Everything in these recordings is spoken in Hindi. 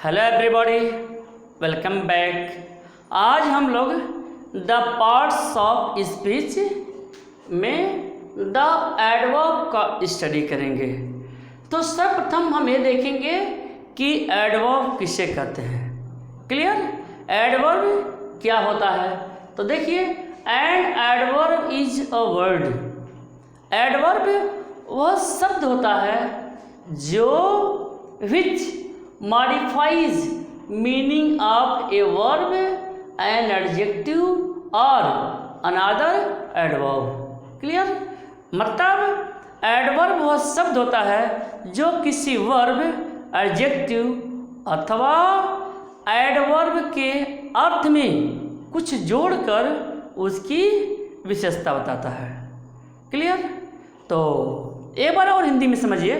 Hello everybody, welcome back. आज हम लोग द पार्ट्स ऑफ स्पीच में द एडवर्ब का स्टडी करेंगे। तो सर्वप्रथम हम ये देखेंगे कि एडवर्ब किसे कहते हैं। क्लियर? एडवर्ब क्या होता है? तो देखिए, N adverb is a word. Adverb वह शब्द होता है जो विच modifies meaning of a verb, an adjective or another adverb। Clear? मतलब एडवर्ब वह शब्द होता है जो किसी वर्ब, एडजेक्टिव अथवा एडवर्ब के अर्थ में कुछ जोड़कर उसकी विशेषता बताता है। क्लियर? तो एक बार और हिंदी में समझिए।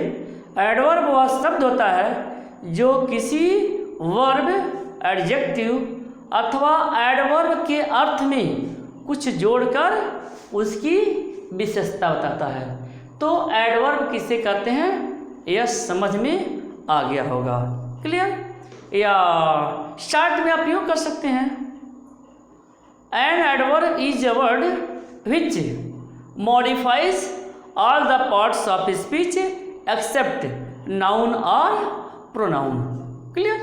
एडवर्ब वह शब्द होता है जो किसी वर्ब, एडजेक्टिव अथवा एडवर्ब के अर्थ में कुछ जोड़कर उसकी विशेषता बताता है। तो एडवर्ब किसे कहते हैं, यह समझ में आ गया होगा। क्लियर? या शॉर्ट में आप यूँ कर सकते हैं, an adverb is a word which modifies all the parts of speech except noun और प्रोनाउन। क्लियर?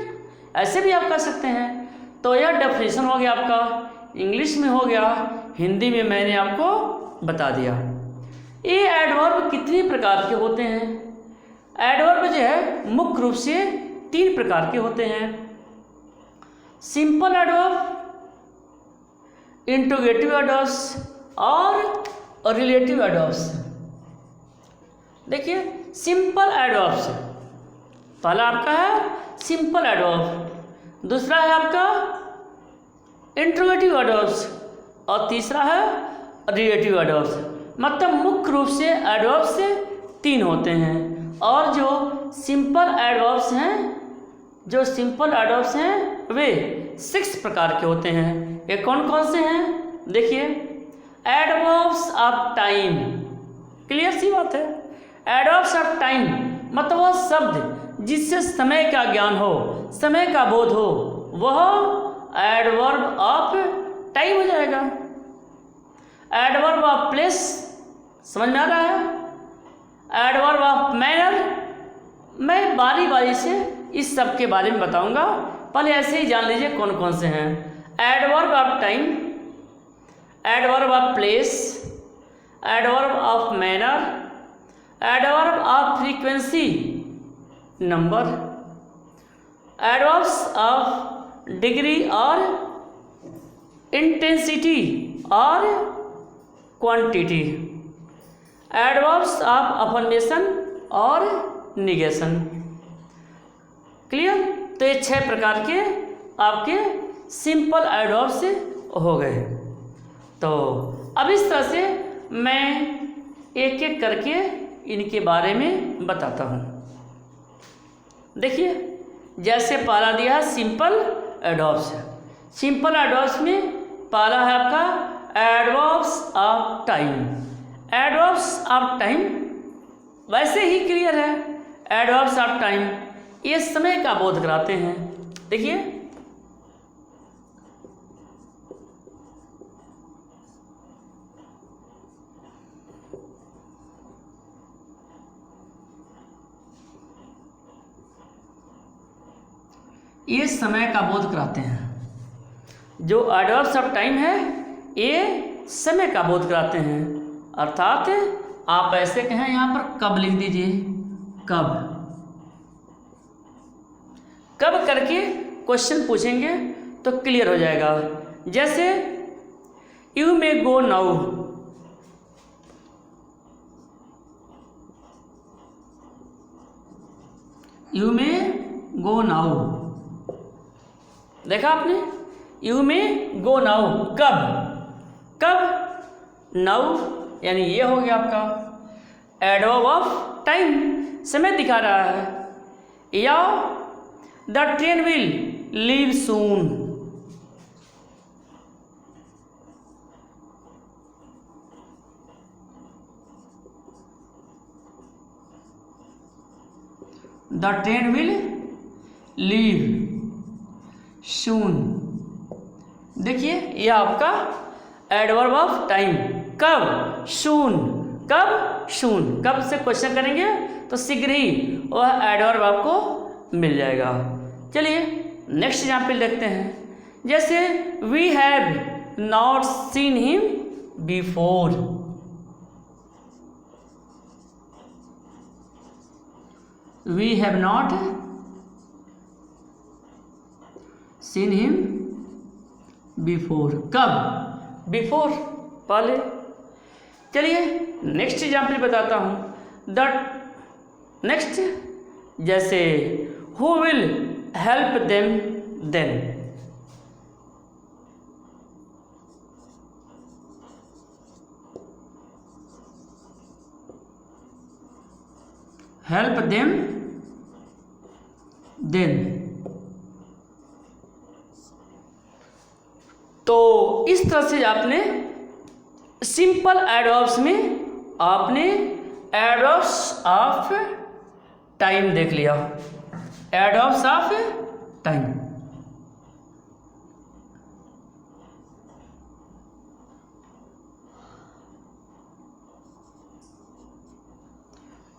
ऐसे भी आप कर सकते हैं। तो यह डेफिनेशन हो गया आपका, इंग्लिश में हो गया, हिंदी में मैंने आपको बता दिया। ये एडवर्ब कितने प्रकार के होते हैं? एडवर्ब जो है मुख्य रूप से 3 प्रकार के होते हैं। सिंपल एडवर्ब, इंट्रोगेटिव एडवर्ब्स और रिलेटिव एडवर्ब्स। देखिए, सिंपल एडवर्ब्स पहला आपका है सिंपल एडवर्ब, दूसरा है आपका इंट्रोगेटिव एडवर्ब्स और तीसरा है रिलेटिव एडवर्ब्स। मतलब मुख्य रूप से एडवर्ब्स 3 होते हैं। और जो सिंपल एडवर्ब्स हैं वे 6 प्रकार के होते हैं। ये कौन कौन से हैं? देखिए, एडवर्ब्स ऑफ टाइम। क्लियर सी बात है। एडवर्ब्स ऑफ टाइम मतलब वह शब्द जिससे समय का ज्ञान हो, समय का बोध हो, वह एडवर्ब ऑफ टाइम हो जाएगा। एडवर्ब ऑफ प्लेस, समझ में आ रहा है? एडवर्ब ऑफ मैनर, मैं बारी बारी से इस सब के बारे में बताऊंगा, पहले ऐसे ही जान लीजिए कौन कौन से हैं। Adverb of time, adverb of place, adverb of manner, adverb of frequency, number, adverbs of degree और इंटेंसिटी और क्वांटिटी, एडवर्ब्स ऑफ अफर्मेशन और निगेशन। क्लियर? तो ये 6 प्रकार के आपके सिंपल एडवर्ब्स हो गए। तो अब इस तरह से मैं एक एक करके इनके बारे में बताता हूँ। देखिए, जैसे पहला दिया है सिंपल एडवर्ब्स। सिंपल एडवर्ब्स में पहला है आपका adverbs of time. Adverbs of time वैसे ही क्लियर है। एडवर्ब्स ऑफ टाइम ये समय का बोध कराते हैं। देखिए, ये समय का बोध कराते हैं। जो एडवर्ब्स ऑफ टाइम है ये समय का बोध कराते हैं। अर्थात आप ऐसे कहें, यहाँ पर कब लिख दीजिए, कब। कब करके क्वेश्चन पूछेंगे तो क्लियर हो जाएगा। जैसे you may go now, you may go now, देखा आपने? यू में गो नाउ, कब। कब, नाउ, यानी ये हो गया आपका एडवर्ब ऑफ टाइम, समय दिखा रहा है। या the train will leave soon, the train will leave soon. देखिए ये आपका एडवर्ब ऑफ टाइम। कब? सून। कब? सून। कब से क्वेश्चन करेंगे तो शीघ्र ही वह एडवर्ब आपको मिल जाएगा। चलिए नेक्स्ट एग्जाम्पल देखते हैं। जैसे we have not seen him before. We have not seen him before. कब? बिफोर, पहले। चलिए नेक्स्ट एग्जाम्पल बताता हूँ। द नेक्स्ट जैसे who will help them then. Help them then. तो इस तरह से आपने सिंपल एडवर्ब्स में आपने एडवर्ब्स ऑफ टाइम देख लिया। Adverbs of time.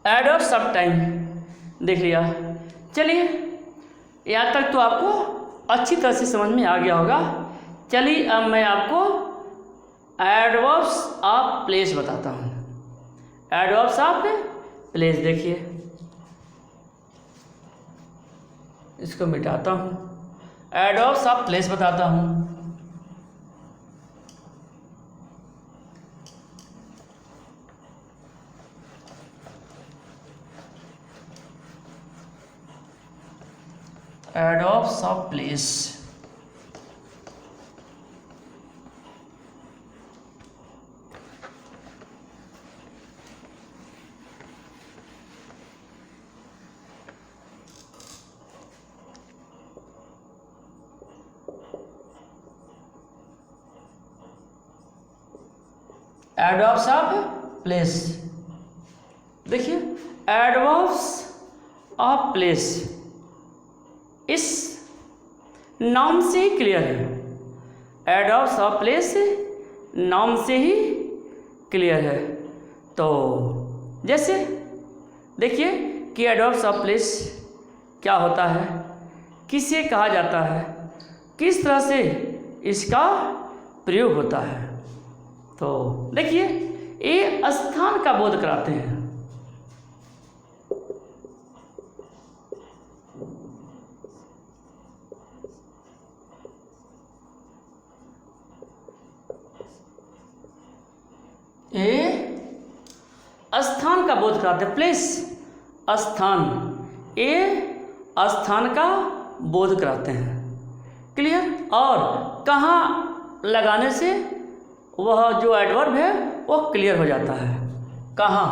Adverbs of time देख लिया। चलिए यहाँ तक तो आपको अच्छी तरह से समझ में आ गया होगा। चलिए अब मैं आपको एडवर्ब्स ऑफ प्लेस बताता हूँ। एडवर्ब्स ऑफ प्लेस देखिए, इसको मिटाता हूँ। एडवर्ब्स ऑफ प्लेस बताता हूँ। Adverbs of place. Adverbs of place. देखिए एडवर्ब्स ऑफ प्लेस इस नाउन से ही क्लियर है। एडवर्ब्स ऑफ प्लेस नाउन से ही क्लियर है। तो जैसे देखिए कि एडवर्ब्स ऑफ प्लेस क्या होता है, किसे कहा जाता है, किस तरह से इसका प्रयोग होता है। तो देखिए ये स्थान का बोध कराते हैं। ये स्थान का बोध कराते हैं। प्लेस स्थान, ये स्थान का बोध कराते हैं। क्लियर। और कहाँ लगाने से वह जो एडवर्ब है वो क्लियर हो जाता है। कहाँ?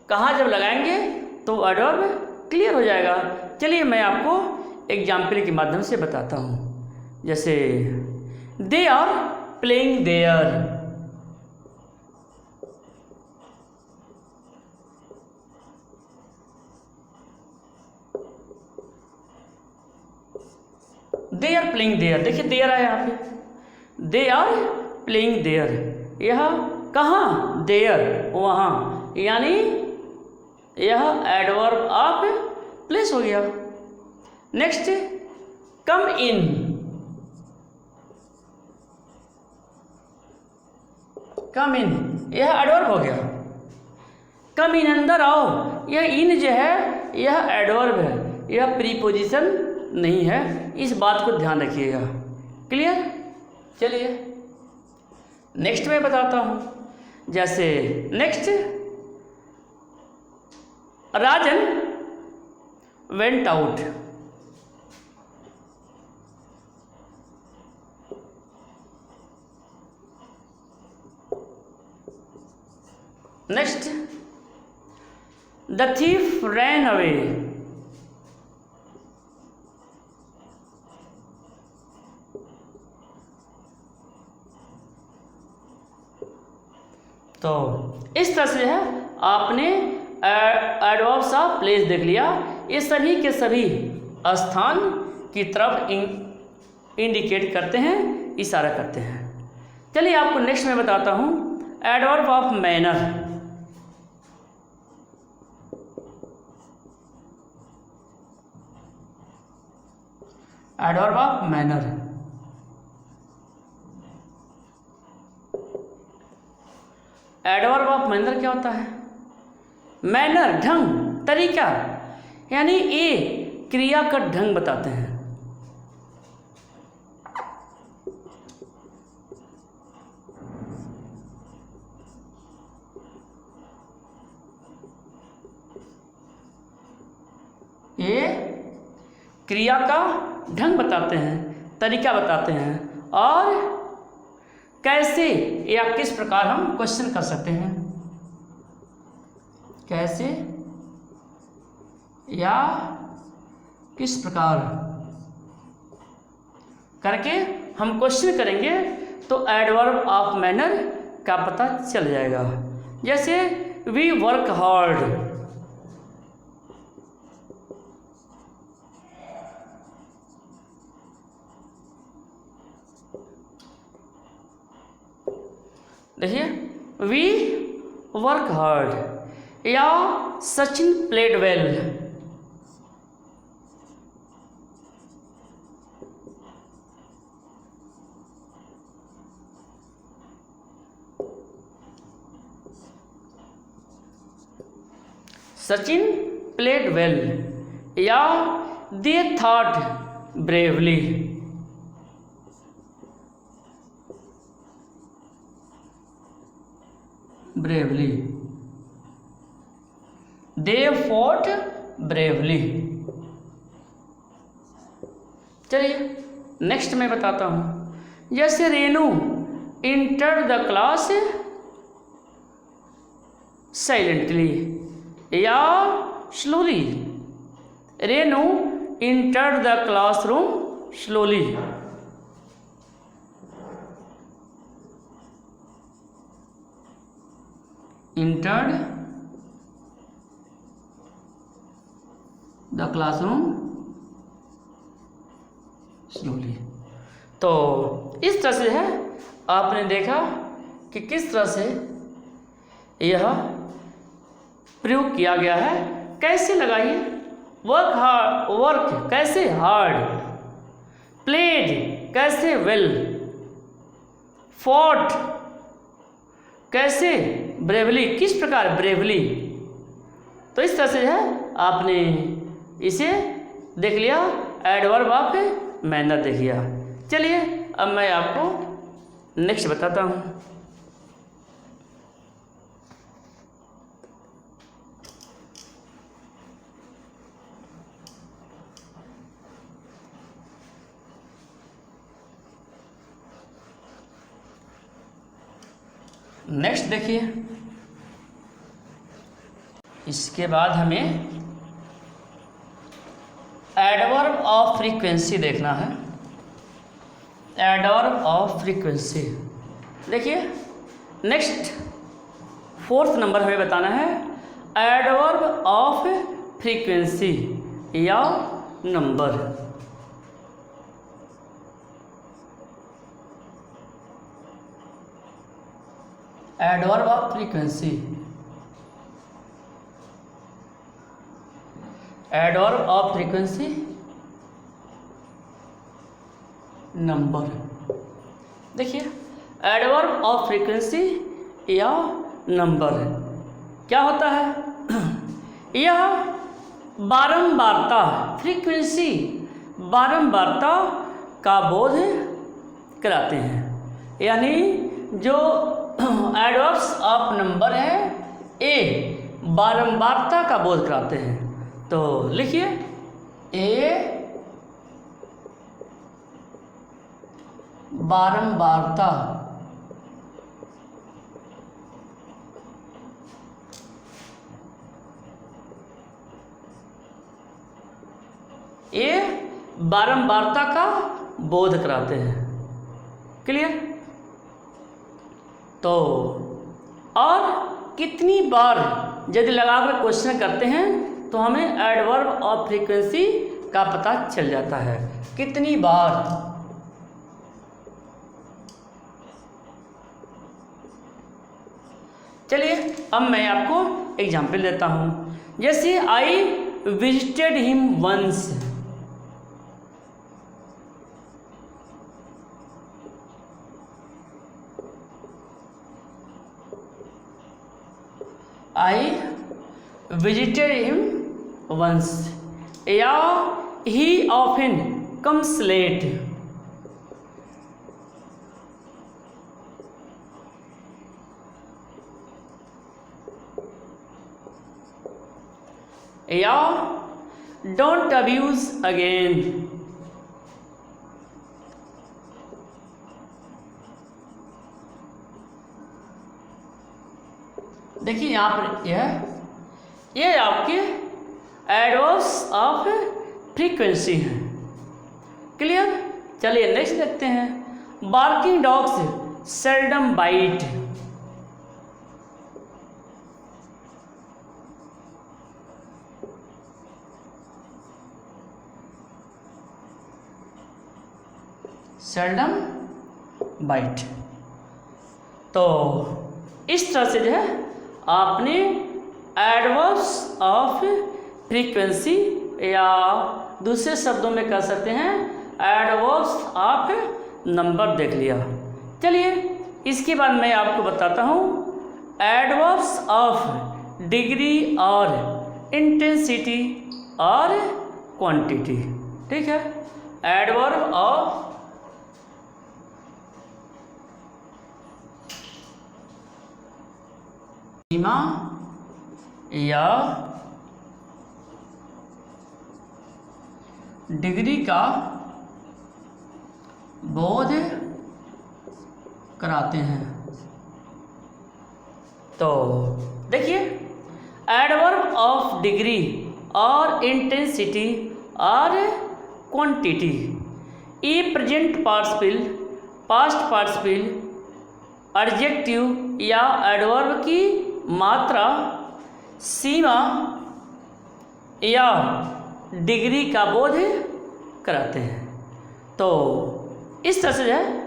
कहाँ जब लगाएंगे तो एडवर्ब क्लियर हो जाएगा। चलिए मैं आपको एग्जाम्पल के माध्यम से बताता हूँ। जैसे they are playing there. They are playing there. देखिए देयर है यहाँ पे। दे आर प्लेइंग देयर, यह कहाँ? देयर, वहाँ, यानी यह एडवर्ब ऑफ प्लेस हो गया। नेक्स्ट कम इन। कम इन यह एडवर्ब हो गया। कम इन, अंदर आओ। यह इन जो है यह एडवर्ब है, यह प्रीपोजिशन नहीं है। इस बात को ध्यान रखिएगा। क्लियर। चलिए नेक्स्ट मैं बताता हूँ। जैसे next Rajan went out. Next the thief ran away. तो इस तरह से है आपने एडवर्ब्स ऑफ प्लेस देख लिया, ये सभी के सभी स्थान की तरफ इंडिकेट करते हैं, इशारा करते हैं। चलिए आपको नेक्स्ट मैं बताता हूँ adverb of manner. Adverb of manner, adverb of manner क्या होता है? मैनर ढंग, तरीका, यानी ये क्रिया का ढंग बताते हैं। ये क्रिया का ढंग बताते हैं, तरीका बताते हैं, और कैसे या किस प्रकार हम क्वेश्चन कर सकते हैं, कैसे या किस प्रकार करके हम क्वेश्चन करेंगे तो एडवर्ब ऑफ मैनर का पता चल जाएगा। जैसे वी वर्क हार्ड, देखिए वी वर्क हार्ड, या Sachin played well, Sachin played well, या they thought bravely, bravely, they fought bravely. चलिए नेक्स्ट मैं बताता हूं, जैसे Renu enter the class silently या slowly, Renu enter the classroom slowly, entered the classroom slowly। तो इस तरह से है, आपने देखा कि किस तरह से यह प्रयोग किया गया है। कैसे लगाइए, वर्क हार्ड, वर्क कैसे हार्ड, प्लेड कैसे वेल, फॉट कैसे ब्रेवली, किस प्रकार ब्रेवली। तो इस तरह से है आपने इसे देख लिया, एडवर्ब ऑफ मैनर देख लिया। चलिए अब मैं आपको नेक्स्ट बताता हूँ। नेक्स्ट देखिए, इसके बाद हमें एडवर्ब ऑफ फ्रीक्वेंसी देखना है। एडवर्ब ऑफ फ्रीक्वेंसी देखिए, नेक्स्ट 4th नंबर हमें बताना है एडवर्ब ऑफ फ्रीक्वेंसी या number. Adverb of frequency, adverb of frequency number. देखिए एडवर्ब ऑफ फ्रीक्वेंसी या नंबर क्या होता है? यह बारंबारता, फ्रीक्वेंसी बारंबारता का बोध कराते हैं, यानी जो एडवर्ब्स ऑफ नंबर है ए बारंबारता का बोध कराते हैं। तो लिखिए ए बारंबारता, ये बारंबारता का बोध कराते हैं। क्लियर? तो और कितनी बार यदि लगाकर क्वेश्चन करते हैं तो हमें एडवर्ब ऑफ फ्रीक्वेंसी का पता चल जाता है, कितनी बार। चलिए अब मैं आपको एग्जाम्पल देता हूँ। जैसे I visited him once, I visited him once, या ही ऑफन कम्स लेट, या डोंट अब्यूज अगेन। देखिए यहाँ पर ये आपके एडवर्ब्स ऑफ फ्रीक्वेंसी हैं। क्लियर। चलिए नेक्स्ट देखते हैं। Barking dogs seldom bite, seldom bite. तो इस तरह से जो है आपने एडवर्ब्स ऑफ फ्रीक्वेंसी, या दूसरे शब्दों में कह सकते हैं एडवर्ब्स ऑफ नंबर देख लिया। चलिए इसके बाद मैं आपको बताता हूँ एडवर्ब्स ऑफ डिग्री और इंटेंसिटी और क्वांटिटी। ठीक है, एडवर्ब ऑफ सीमा या डिग्री का बोध कराते हैं। तो देखिए एडवर्ब ऑफ डिग्री और इंटेंसिटी और क्वांटिटी, ई present participle, past participle, adjective या एडवर्ब की मात्रा, सीमा या डिग्री का बोध कराते हैं। तो इस तरह से जो है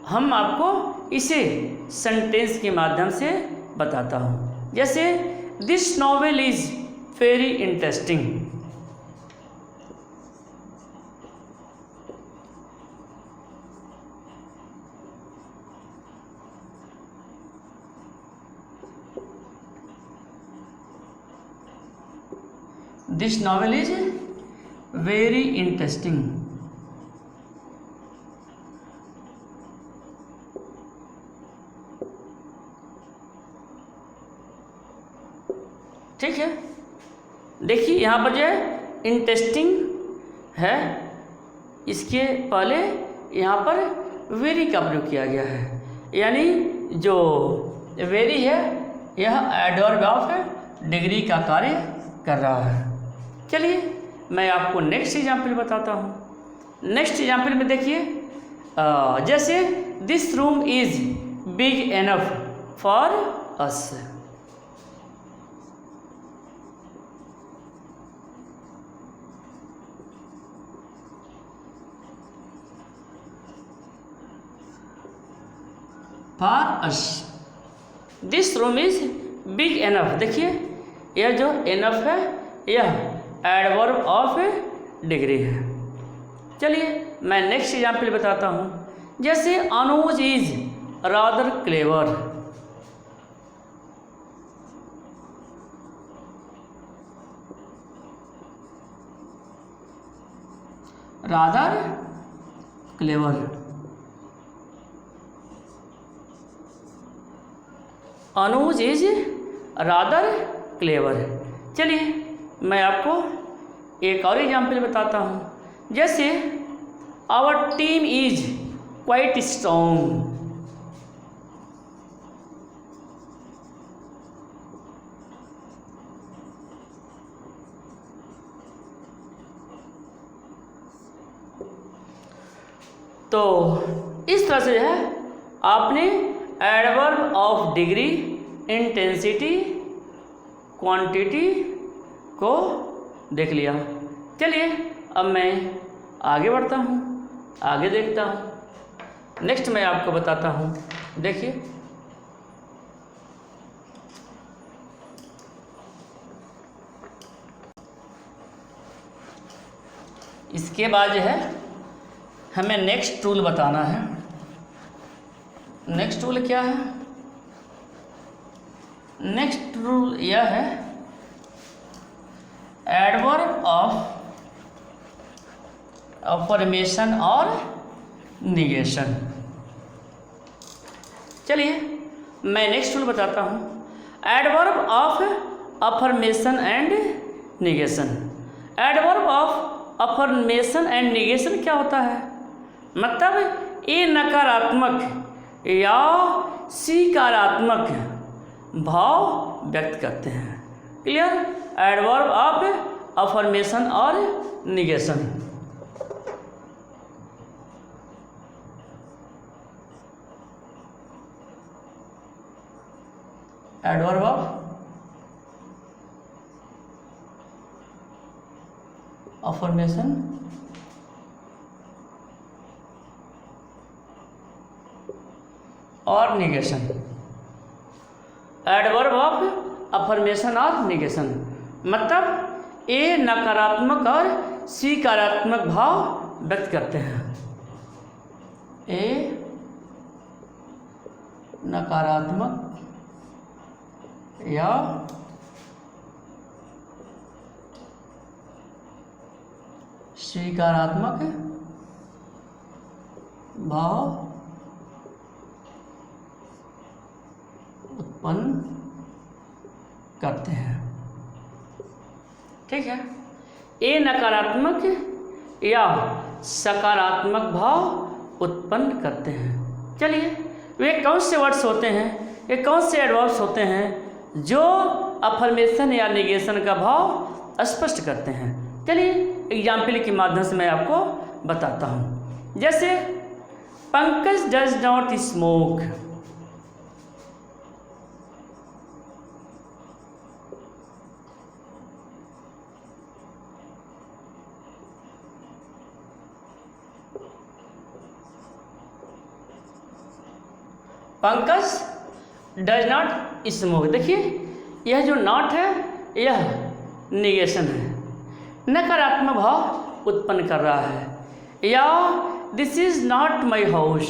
हम आपको इसे सेंटेंस के माध्यम से बताता हूँ। जैसे this novel is very interesting, this novel is very interesting. ठीक है, देखिए यहाँ पर जो है इंटरेस्टिंग है, इसके पहले यहाँ पर वेरी का प्रयोग किया गया है, यानी जो वेरी है यह एडवर्ब ऑफ डिग्री का कार्य कर रहा है। चलिए मैं आपको नेक्स्ट एग्जाम्पल बताता हूँ। नेक्स्ट एग्जाम्पल में देखिए जैसे this room is big enough for us, for us, this room is big enough. देखिए यह जो एनफ है यह एडवर्ब ऑफ डिग्री है। चलिए मैं नेक्स्ट एग्जाम्पल बताता हूँ। जैसे Anuj is rather clever, rather clever, Anuj is rather clever. चलिए मैं आपको एक और एग्जाम्पल बताता हूँ। जैसे our team is quite strong, तो इस तरह से जो है आपने adverb of degree intensity, quantity को देख लिया। चलिए अब मैं आगे बढ़ता हूँ, आगे देखता हूँ। नेक्स्ट मैं आपको बताता हूँ, देखिए इसके बाद जो है हमें नेक्स्ट टूल बताना है। नेक्स्ट टूल क्या है? नेक्स्ट टूल यह है एडवर्ब ऑफ अफर्मेशन और निगेशन। चलिए मैं नेक्स्ट टूल बताता हूँ, adverb of affirmation and negation. Adverb of affirmation and negation क्या होता है? मतलब ये नकारात्मक या सकारात्मक भाव व्यक्त करते हैं। क्लियर? एडवर्ब ऑफ अफर्मेशन और निगेशन। एडवर्ब ऑफ अफर्मेशन और निगेशन। एडवर्ब ऑफ अफर्मेशन और निगेशन मतलब ये नकारात्मक और सकारात्मक भाव व्यक्त करते हैं। ये नकारात्मक या सकारात्मक भाव उत्पन्न करते हैं। ठीक है, ये नकारात्मक या सकारात्मक भाव उत्पन्न करते हैं। चलिए वे कौन से वर्ड्स होते हैं, ये कौन से एडवर्ब्स होते हैं जो अफर्मेशन या निगेशन का भाव स्पष्ट करते हैं? चलिए एग्जाम्पल के माध्यम से मैं आपको बताता हूँ। जैसे Pankaj does not smoke. Pankaj does not smoke. देखिए यह जो नॉट है यह निगेशन है, नकारात्मक भाव उत्पन्न कर रहा है। या this is not my house,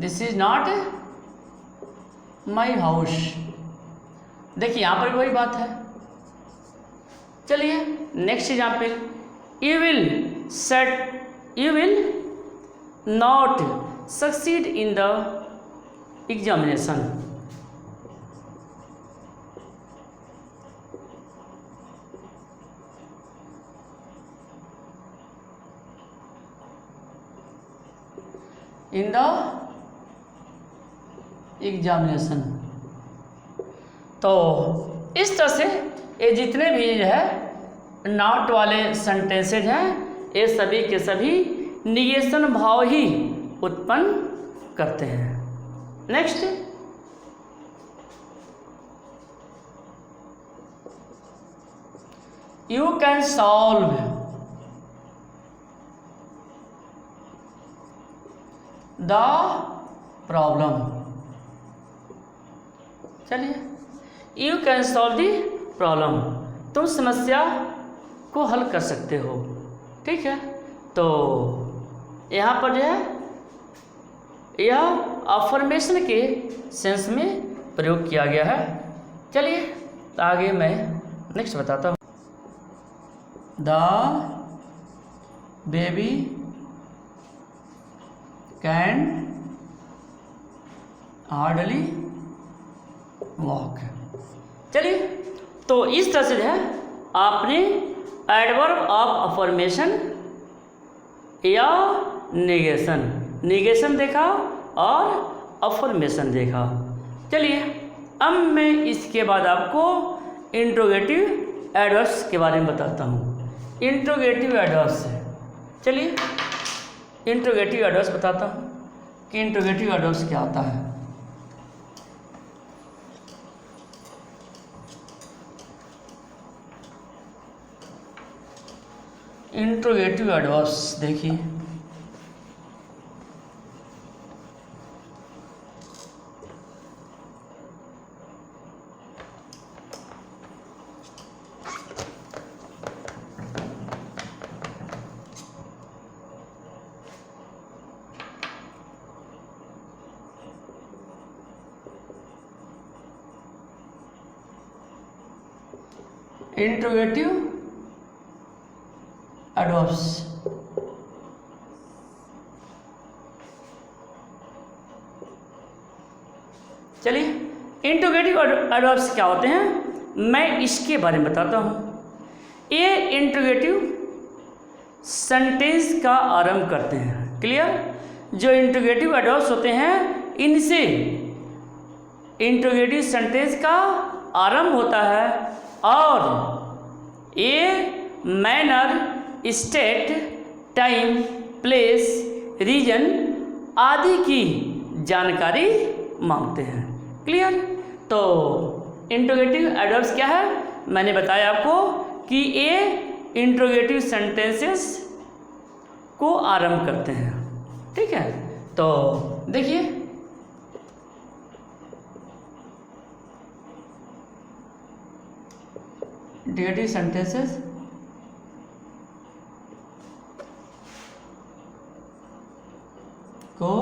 this is not my house. देखिए यहाँ पर भी वही बात है। चलिए next example, you will not succeed in the examination. In the examination. तो इस तरह से ये जितने भी जो है नॉट वाले सेंटेंसेज हैं ये सभी के सभी निगेशन भाव ही उत्पन्न करते हैं। Next, you can solve the problem. चलिए, you can solve the problem, तुम समस्या को हल कर सकते हो। ठीक है, तो यहाँ पर जो है यह अफर्मेशन के सेंस में प्रयोग किया गया है। चलिए आगे मैं नेक्स्ट बताता हूँ। The baby can hardly walk. चलिए, तो इस तरह से जो है आपने एडवर्ब ऑफ अफर्मेशन या निगेशन देखा और अफर्मेशन देखा। चलिए अब मैं इसके बाद आपको इंट्रोगेटिव एडवर्ब्स के बारे में बताता हूँ। इंट्रोगेटिव एडवर्ब्स, चलिए इंट्रोगेटिव एडवर्ब्स बताता हूँ। कि इंट्रोगेटिव एडवर्ब्स क्या होता है। इंट्रोगेटिव एडवर्ब्स देखिए, इंट्रोगेटिव एडवर्ब्स चलिए, इंट्रोगेटिव एडवर्ब्स क्या होते हैं मैं इसके बारे में बताता हूँ। ये इंट्रोगेटिव सेंटेंस का आरंभ करते हैं। क्लियर? जो इंट्रोगेटिव एडवर्ब्स होते हैं इनसे इंट्रोगेटिव सेंटेंस का आरंभ होता है और ये manner, state, time, place, reason आदि की जानकारी मांगते हैं। क्लियर? तो इंट्रोगेटिव एडवर्ब्स क्या है मैंने बताया आपको कि ये इंट्रोगेटिव सेंटेंसेस को आरंभ करते हैं। ठीक है, तो देखिए इंट्रोगेटिव सेंटेंसेस को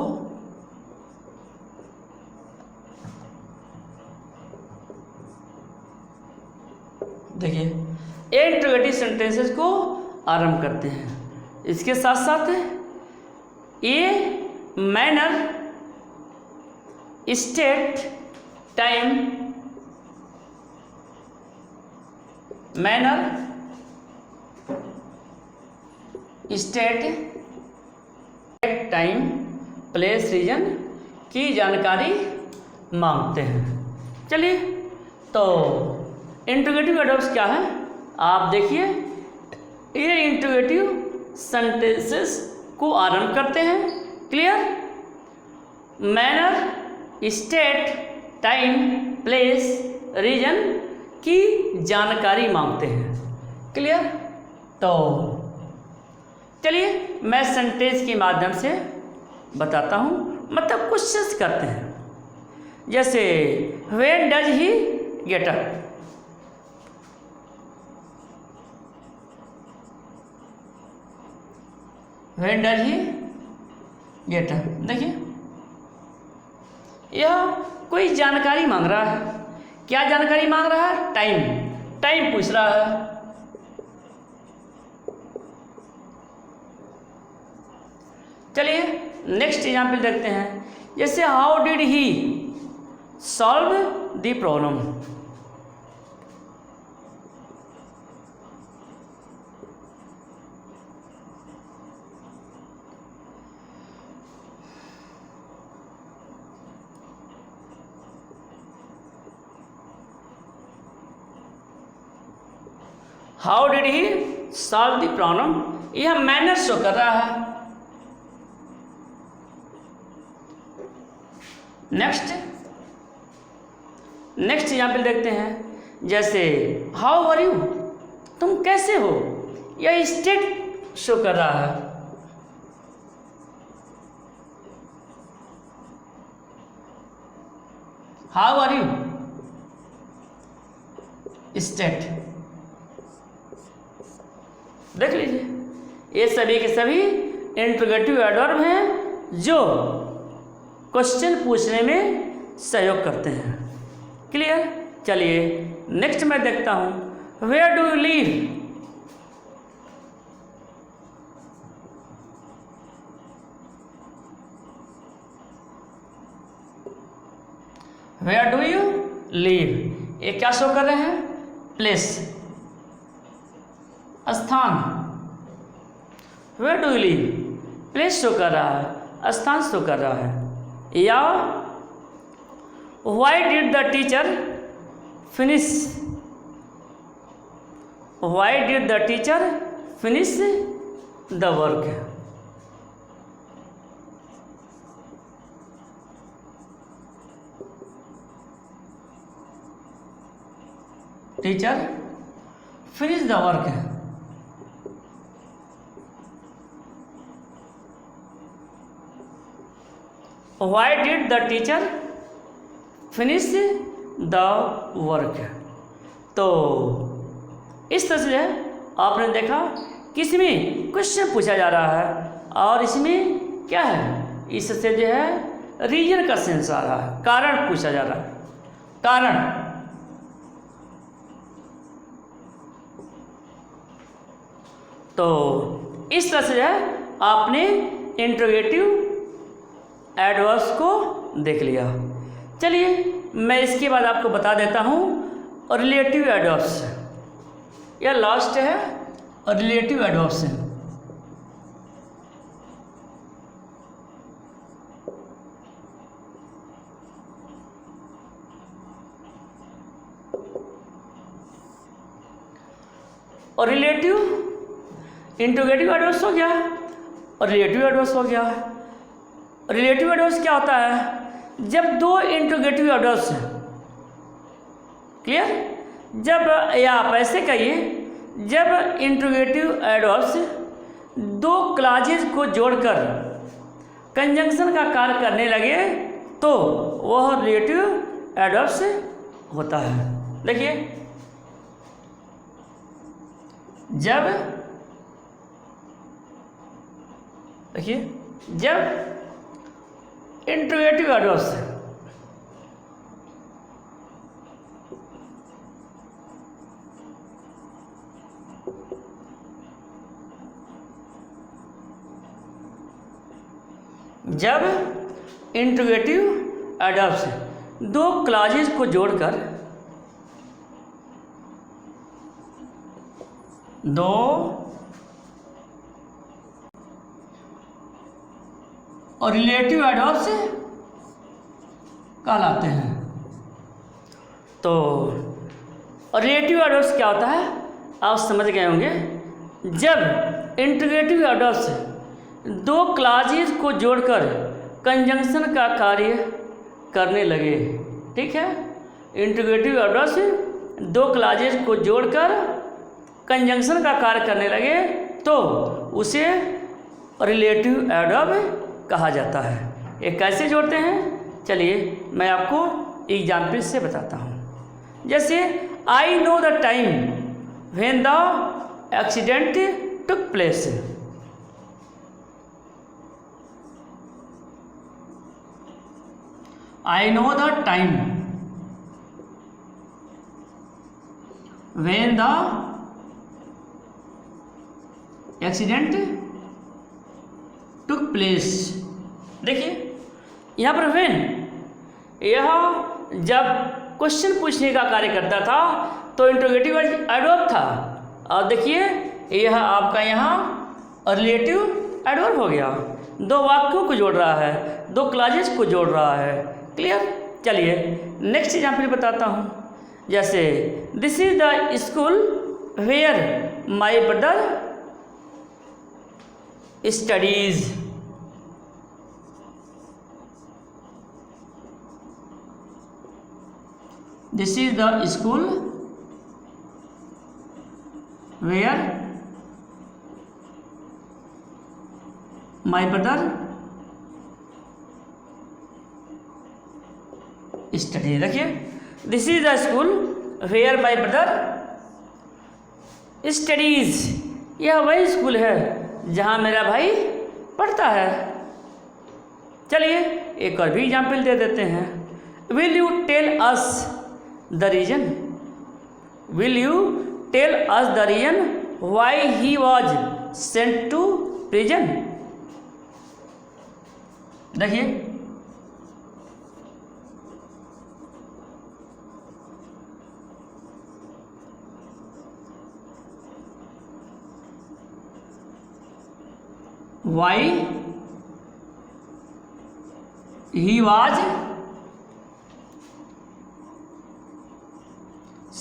देखिए ये इंट्रोगेटिव सेंटेंसेस को आरंभ करते हैं। इसके साथ साथ ये manner, state, time, manner, state, time, place, reason की जानकारी मांगते हैं। चलिए, तो इंट्रोगेटिव एडवर्ब्स क्या है आप देखिए, ये इंट्रोगेटिव सेंटेंसेस को आरंभ करते हैं। Clear? Manner, state, time, place, reason की जानकारी मांगते हैं। क्लियर? तो चलिए मैं सेंटेंस के माध्यम से बताता हूँ, मतलब क्वेश्चंस करते हैं। जैसे when does he get up, when does he get up. देखिए यह कोई जानकारी मांग रहा है। क्या जानकारी मांग रहा है? टाइम, टाइम पूछ रहा है। चलिए नेक्स्ट एग्जाम्पल देखते हैं। जैसे how did he solve the problem, how did he solve the problem, यह मैनर शो कर रहा है। नेक्स्ट एग्जाम्पल देखते हैं। जैसे हाउ आर यू, तुम कैसे हो, यह स्टेट शो कर रहा है। How are you, state. देख लीजिए ये सभी के सभी इंट्रोगेटिव एडवर्ब हैं जो क्वेश्चन पूछने में सहयोग करते हैं। क्लियर? चलिए नेक्स्ट मैं देखता हूं। Where do you live, where do you live, ये क्या शो कर रहे हैं? प्लेस, स्थान। Where do you live, place show कर रहा है, स्थान शो कर रहा है। या why did the teacher finish, why did the teacher finish the work, teacher finish the work. Why did the teacher finish the work. तो इस तरह से आपने देखा कि इसमें क्वेश्चन पूछा जा रहा है और इसमें क्या है, इससे जो है रीजन का सेंस आ रहा है, कारण पूछा जा रहा है, कारण। तो इस तरह से जो है आपने इंट्रोगेटिव एडवर्ब्स को देख लिया। चलिए मैं इसके बाद आपको बता देता हूँ रिलेटिव एडवर्ब्स। यह लास्ट है, रिलेटिव एडवर्ब्स है। और रिलेटिव इंट्रोगेटिव एडवर्ब्स हो गया और रिलेटिव एडवर्ब्स हो गया। रिलेटिव एडवर्ब्स क्या होता है, जब दो इंट्रोगेटिव एडवर्ब्स, क्लियर, जब, या आप ऐसे कहिए, जब इंट्रोगेटिव एडवर्ब्स दो क्लॉजेज को जोड़कर कंजंक्शन का कार्य करने लगे तो वह रिलेटिव एडवर्ब्स होता है। देखिए, जब, देखिए, जब इंट्रोगेटिव एडवर्ब्स जब इंट्रोगेटिव एडवर्ब्स दो क्लॉजेज को जोड़कर दो और रिलेटिव एडवर्ब्स कहलाते हैं। तो रिलेटिव एडवर्ब्स क्या होता है आप समझ गए होंगे। जब इंट्रोगेटिव एडवर्ब्स दो क्लॉजेज को जोड़कर कंजंक्शन का कार्य करने लगे, ठीक है, इंट्रोगेटिव एडवर्ब्स दो क्लॉजेज को जोड़कर कंजंक्शन का कार्य करने लगे तो उसे रिलेटिव एडवर्ब कहा जाता है। ये कैसे जोड़ते हैं, चलिए मैं आपको एग्जाम्पल से बताता हूँ। जैसे I know the time when the accident took place. I know the time when the accident took place. देखिए यहाँ पर व्हेन, यह जब क्वेश्चन पूछने का कार्य करता था तो इंट्रोगेटिव एडवर्ब था, और देखिए यह आपका यहाँ रिलेटिव एडवर्ब हो गया, दो वाक्यों को जोड़ रहा है, दो क्लॉजेस को जोड़ रहा है। क्लियर। चलिए नेक्स्ट एग्जाम्पल बताता हूँ। जैसे this is the school where my brother studies. This is the school where my brother study. देखिए this is the school where my brother studies, यह वही स्कूल है जहाँ मेरा भाई पढ़ता है। चलिए एक और भी एग्जाम्पल दे देते हैं। Will you tell us the reason, will you tell us the reason why he was sent to prison. देखिए why he was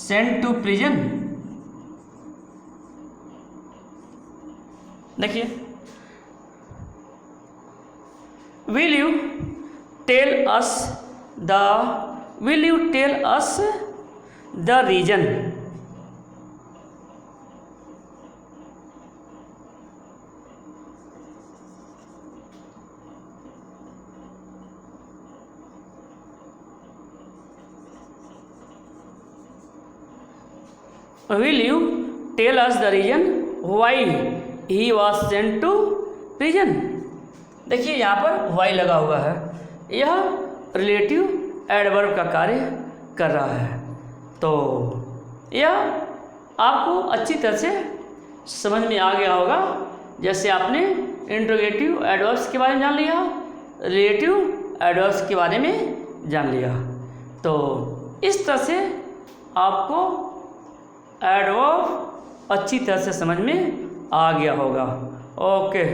sent to prison। देखिए will you tell us the reason will you tell us the reason why he was sent to prison. देखिए यहाँ पर वाई लगा हुआ है, यह रिलेटिव एडवर्ब का कार्य कर रहा है। तो यह आपको अच्छी तरह से समझ में आ गया होगा। जैसे आपने इंट्रोगेटिव एडवर्ब्स के बारे में जान लिया, रिलेटिव एडवर्ब्स के बारे में जान लिया। तो इस तरह से आपको एडवर्ब अच्छी तरह से समझ में आ गया होगा। ओके।